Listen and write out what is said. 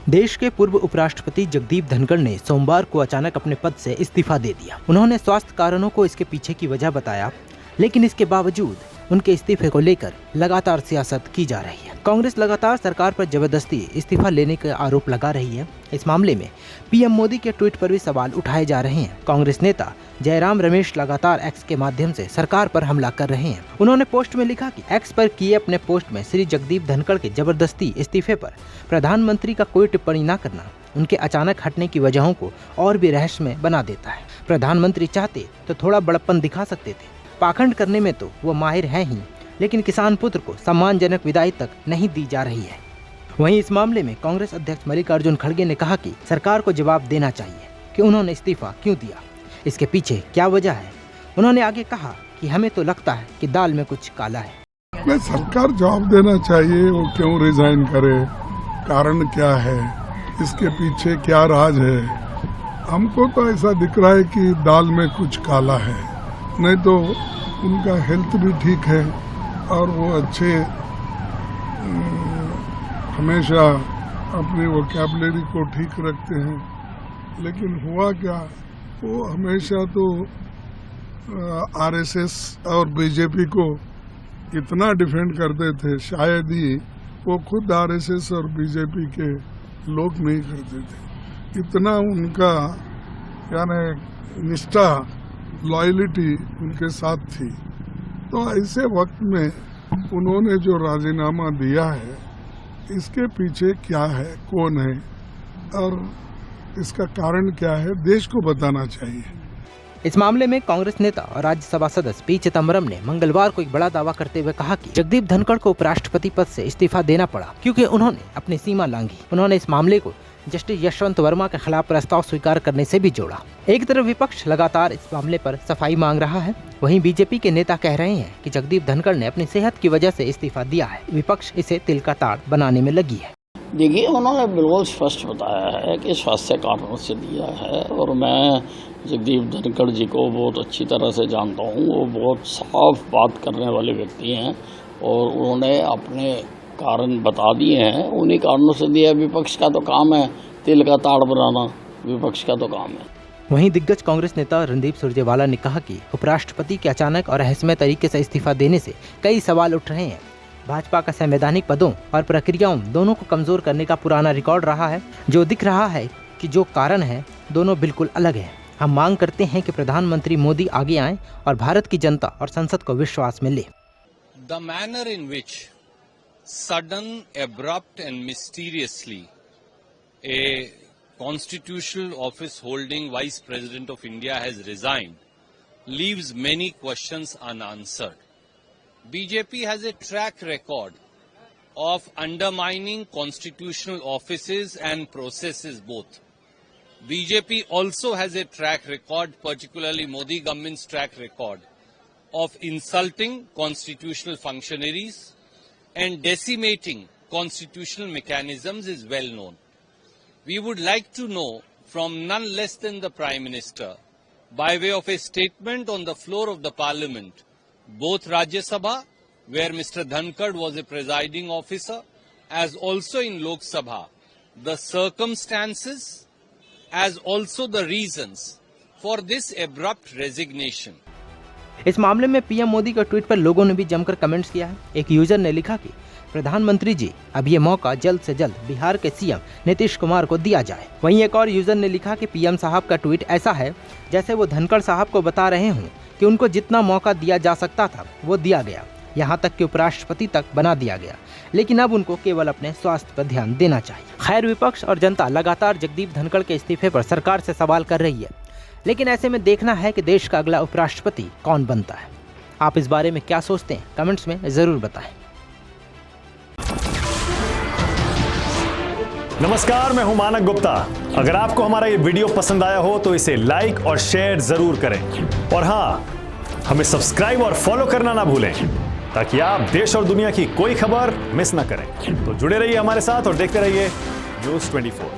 देश के पूर्व उपराष्ट्रपति जगदीप धनखड़ ने सोमवार को अचानक अपने पद से इस्तीफा दे दिया। उन्होंने स्वास्थ्य कारणों को इसके पीछे की वजह बताया, लेकिन इसके बावजूद उनके इस्तीफे को लेकर लगातार सियासत की जा रही है। कांग्रेस लगातार सरकार पर जबरदस्ती इस्तीफा लेने का आरोप लगा रही है। इस मामले में पीएम मोदी के ट्वीट पर भी सवाल उठाए जा रहे हैं। कांग्रेस नेता जयराम रमेश लगातार एक्स के माध्यम से सरकार पर हमला कर रहे हैं। उन्होंने पोस्ट में लिखा कि एक्स पर किए अपने पोस्ट में श्री जगदीप धनखड़ के जबरदस्ती इस्तीफे पर प्रधानमंत्री का कोई टिप्पणी न करना उनके अचानक हटने की वजहों को और भी रहस्यमय बना देता है। प्रधानमंत्री चाहते तो थोड़ा बड़प्पन दिखा सकते थे। पाखंड करने में तो वो माहिर हैं ही, लेकिन किसान पुत्र को सम्मानजनक विदाई तक नहीं दी जा रही है। वहीं इस मामले में कांग्रेस अध्यक्ष मल्लिकार्जुन खड़गे ने कहा कि सरकार को जवाब देना चाहिए कि उन्होंने इस्तीफा क्यों दिया, इसके पीछे क्या वजह है। उन्होंने आगे कहा कि हमें तो लगता है कि दाल में कुछ काला है। मैं सरकार जवाब देना चाहिए, वो क्यों रिजाइन करे, कारण क्या है, इसके पीछे क्या राज है। हमको तो ऐसा दिख रहा है कि दाल में कुछ काला है, नहीं तो उनका हेल्थ भी ठीक है और वो अच्छे हमेशा अपनी वोकैबुलरी को ठीक रखते हैं। लेकिन हुआ क्या, वो हमेशा तो आरएसएस और बीजेपी को इतना डिफेंड करते थे, शायद ही वो खुद आरएसएस और बीजेपी के लोग नहीं करते थे। इतना उनका यानी निष्ठा, लॉयल्टी उनके साथ थी। तो ऐसे वक्त में उन्होंने जो राजीनामा दिया है, इसके पीछे क्या है, कौन है और इसका कारण क्या है, देश को बताना चाहिए। इस मामले में कांग्रेस नेता और राज्यसभा सदस्य पी चिदम्बरम ने मंगलवार को एक बड़ा दावा करते हुए कहा कि जगदीप धनखड़ को उपराष्ट्रपति पद से इस्तीफा देना पड़ा क्योंकि उन्होंने अपनी सीमा लांघी। उन्होंने इस मामले को जस्टिस यशवंत वर्मा के खिलाफ प्रस्ताव स्वीकार करने से भी जोड़ा। एक तरफ विपक्ष लगातार इस मामले पर सफाई मांग रहा है, वहीं बीजेपी के नेता कह रहे हैं कि जगदीप धनखड़ ने अपनी सेहत की वजह से इस्तीफा दिया है। विपक्ष इसे तिल का ताड़ बनाने में लगी है। देखिए, उन्होंने बिल्कुल स्पष्ट बताया है कि स्वास्थ्य कारणों से दिया है और मैं जगदीप धनखड़ जी को बहुत अच्छी तरह से जानता हूँ। वो बहुत साफ बात करने वाले व्यक्ति हैं और उन्होंने अपने कारण बता दिए हैं, उन्हीं कारणों से दिया। विपक्ष का तो काम है तिल का ताड़ बनाना, विपक्ष का तो काम है। वहीं दिग्गज कांग्रेस नेता रणदीप सुरजेवाला ने कहा कि उपराष्ट्रपति के अचानक और रहस्यमय तरीके से इस्तीफा देने से कई सवाल उठ रहे हैं। भाजपा का संवैधानिक पदों और प्रक्रियाओं दोनों को कमजोर करने का पुराना रिकॉर्ड रहा है। जो दिख रहा है कि जो कारण है दोनों बिल्कुल अलग हैं। हम मांग करते हैं कि प्रधानमंत्री मोदी आगे आएं और भारत की जनता और संसद को विश्वास में ले। The manner in which sudden, abrupt and mysteriously a constitutional office holding Vice President of India has resigned leaves many questions unanswered. BJP has a track record of undermining constitutional offices and processes both. BJP also has a track record, particularly Modi government's track record, of insulting constitutional functionaries and decimating constitutional mechanisms is well known. We would like to know from none less than the Prime Minister, by way of a statement on the floor of the Parliament, both Rajya Sabha, where Mr. Dhanakhar was a presiding officer, as also in Lok Sabha, the circumstances as also the reasons for this abrupt resignation. इस मामले में PM Modi के tweet पर लोगों ने भी जमकर comments किया है। एक यूजर ने लिखा कि प्रधानमंत्री जी, अब ये मौका जल्द से जल्द बिहार के सीएम नीतीश कुमार को दिया जाए। वहीं एक और यूजर ने लिखा कि पीएम साहब का ट्वीट ऐसा है जैसे वो धनखड़ साहब को बता रहे हों कि उनको जितना मौका दिया जा सकता था वो दिया गया, यहाँ तक कि उपराष्ट्रपति तक बना दिया गया, लेकिन अब उनको केवल अपने स्वास्थ्य पर ध्यान देना चाहिए। खैर, विपक्ष और जनता लगातार जगदीप धनखड़ के इस्तीफे पर सरकार से सवाल कर रही है, लेकिन ऐसे में देखना है कि देश का अगला उपराष्ट्रपति कौन बनता है। आप इस बारे में क्या सोचते हैं, कमेंट्स में जरूर बताएं। नमस्कार, मैं हूं मानक गुप्ता। अगर आपको हमारा ये वीडियो पसंद आया हो तो इसे लाइक और शेयर जरूर करें और हाँ, हमें सब्सक्राइब और फॉलो करना ना भूलें ताकि आप देश और दुनिया की कोई खबर मिस ना करें। तो जुड़े रहिए हमारे साथ और देखते रहिए न्यूज़ 24।